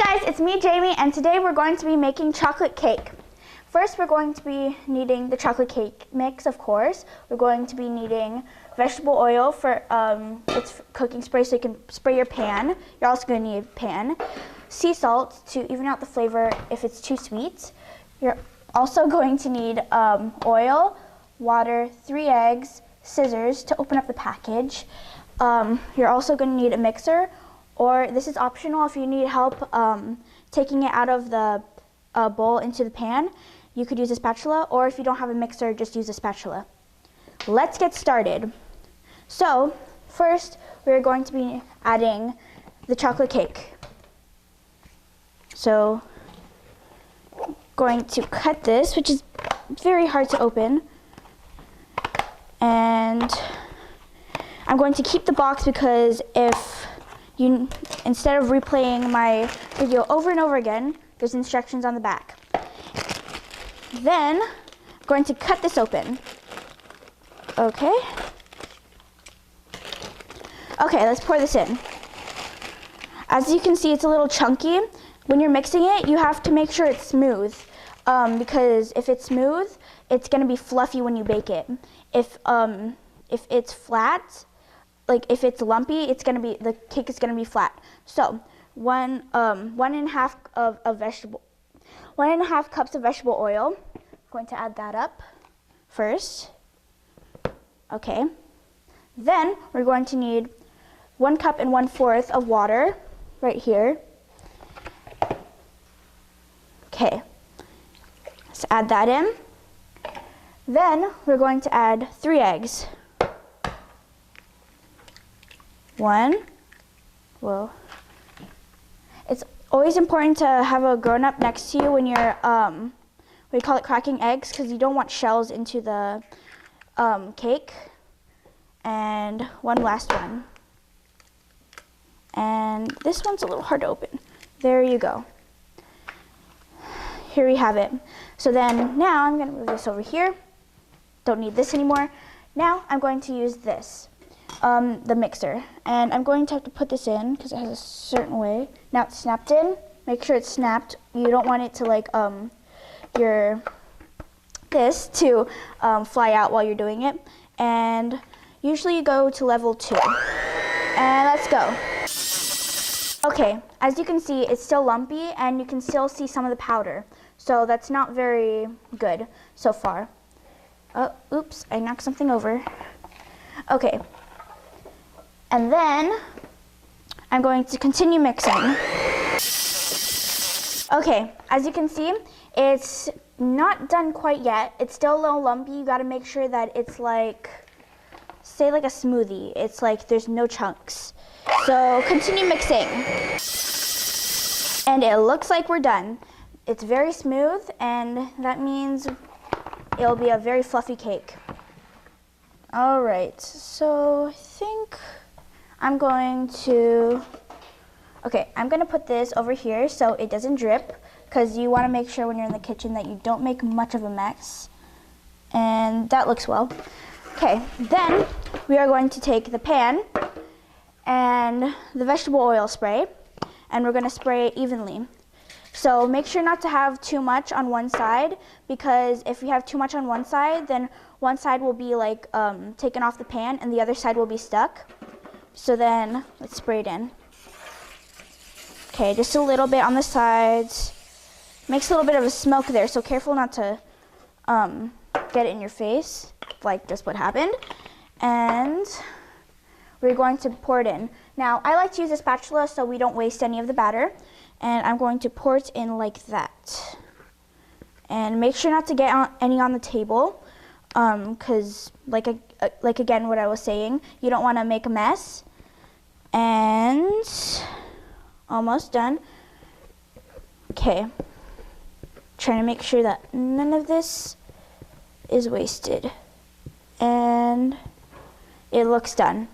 Hi guys, it's me, Jaime, and today we're going to be making chocolate cake. First, we're going to be needing the chocolate cake mix, of course. We're going to be needing vegetable oil for its cooking spray so you can spray your pan. You're also going to need a pan. Sea salt to even out the flavor if it's too sweet. You're also going to need oil, water, 3 eggs, scissors to open up the package. You're also going to need a mixer, or this is optional if you need help taking it out of the bowl into the pan. You could use a spatula, or if you don't have a mixer, just use a spatula. Let's get started. So first, we're going to be adding the chocolate cake. So I'm going to cut this, which is very hard to open. And I'm going to keep the box because instead of replaying my video over and over again, there's instructions on the back. Then I'm going to cut this open. Okay, let's pour this in. As you can see, it's a little chunky. When you're mixing it, you have to make sure it's smooth, because if it's smooth, it's going to be fluffy when you bake it. If it's flat, like if it's lumpy, the cake is going to be flat. So 1.5 cups of vegetable oil. I'm going to add that up first. Okay. Then we're going to need 1 cup and 1/4 of water right here. Okay. Let's add that in. Then we're going to add 3 eggs. 1. Whoa. It's always important to have a grown-up next to you when you're, we call it cracking eggs, because you don't want shells into the cake. And 1 last one. And this one's a little hard to open. There you go. Here we have it. So then now I'm going to move this over here. Don't need this anymore. Now I'm going to use this, the mixer. And I'm going to have to put this in because it has a certain way. Now it's snapped in. Make sure it's snapped. You don't want it to fly out while you're doing it. And usually you go to level 2. And let's go. Okay, as you can see, it's still lumpy and you can still see some of the powder. So that's not very good so far. Oh, oops, I knocked something over. Okay, and then I'm going to continue mixing. Okay, as you can see, it's not done quite yet. It's still a little lumpy. You gotta make sure that it's like, say like a smoothie. It's like there's no chunks. So continue mixing. And it looks like we're done. It's very smooth, and that means it'll be a very fluffy cake. All right, so I think I'm going to put this over here so it doesn't drip, because you want to make sure when you're in the kitchen that you don't make much of a mess. And that looks well. Okay, then we are going to take the pan and the vegetable oil spray, and we're going to spray it evenly. So make sure not to have too much on one side, because if you have too much on one side, then one side will be like taken off the pan and the other side will be stuck. So then let's spray it in. Okay, just a little bit on the sides. Makes a little bit of a smoke there, so careful not to get it in your face, like just what happened. And we're going to pour it in. Now, I like to use a spatula so we don't waste any of the batter. And I'm going to pour it in like that. And make sure not to get any on the table, because like again what I was saying, you don't want to make a mess. And almost done. Okay. Trying to make sure that none of this is wasted. And it looks done.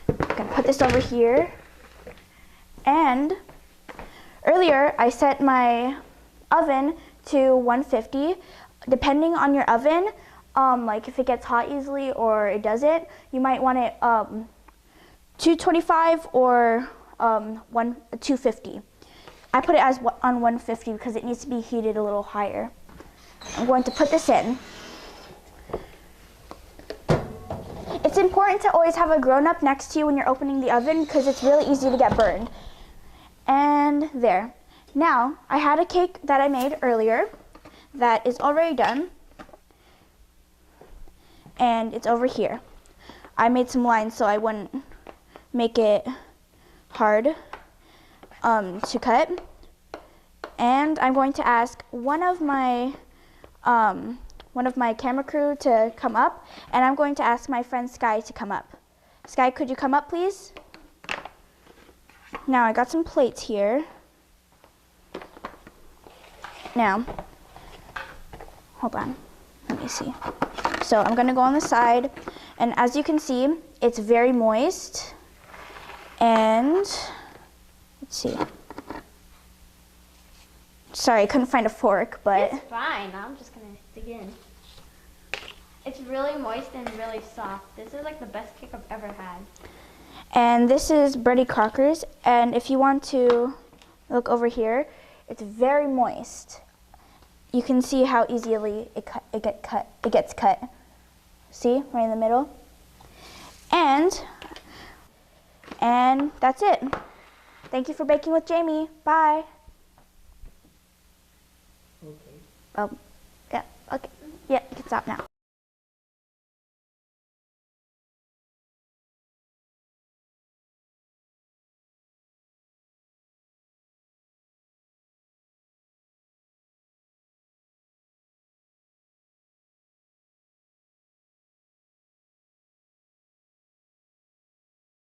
I'm gonna put this over here. And earlier I set my oven to 150. Depending on your oven, like if it gets hot easily or it doesn't, you might want it 225 or 250. I put it as on 150 because it needs to be heated a little higher. I'm going to put this in. It's important to always have a grown-up next to you when you're opening the oven because it's really easy to get burned. And there. Now, I had a cake that I made earlier that is already done. And it's over here. I made some lines so I wouldn't make it hard to cut. And I'm going to ask one of my camera crew to come up, and I'm going to ask my friend Sky to come up. Sky, could you come up, please? Now, I got some plates here. Now, hold on, let me see. So I'm gonna go on the side, and as you can see, it's very moist. And let's see. Sorry, I couldn't find a fork, but it's fine. I'm just gonna dig in. It's really moist and really soft. This is like the best cake I've ever had. And this is Bertie Crocker's, and if you want to look over here, it's very moist. You can see how easily it gets cut. See, right in the middle. And that's it. Thank you for baking with Jaime. Bye. Okay. Oh, yeah, okay. Yeah, you can stop now.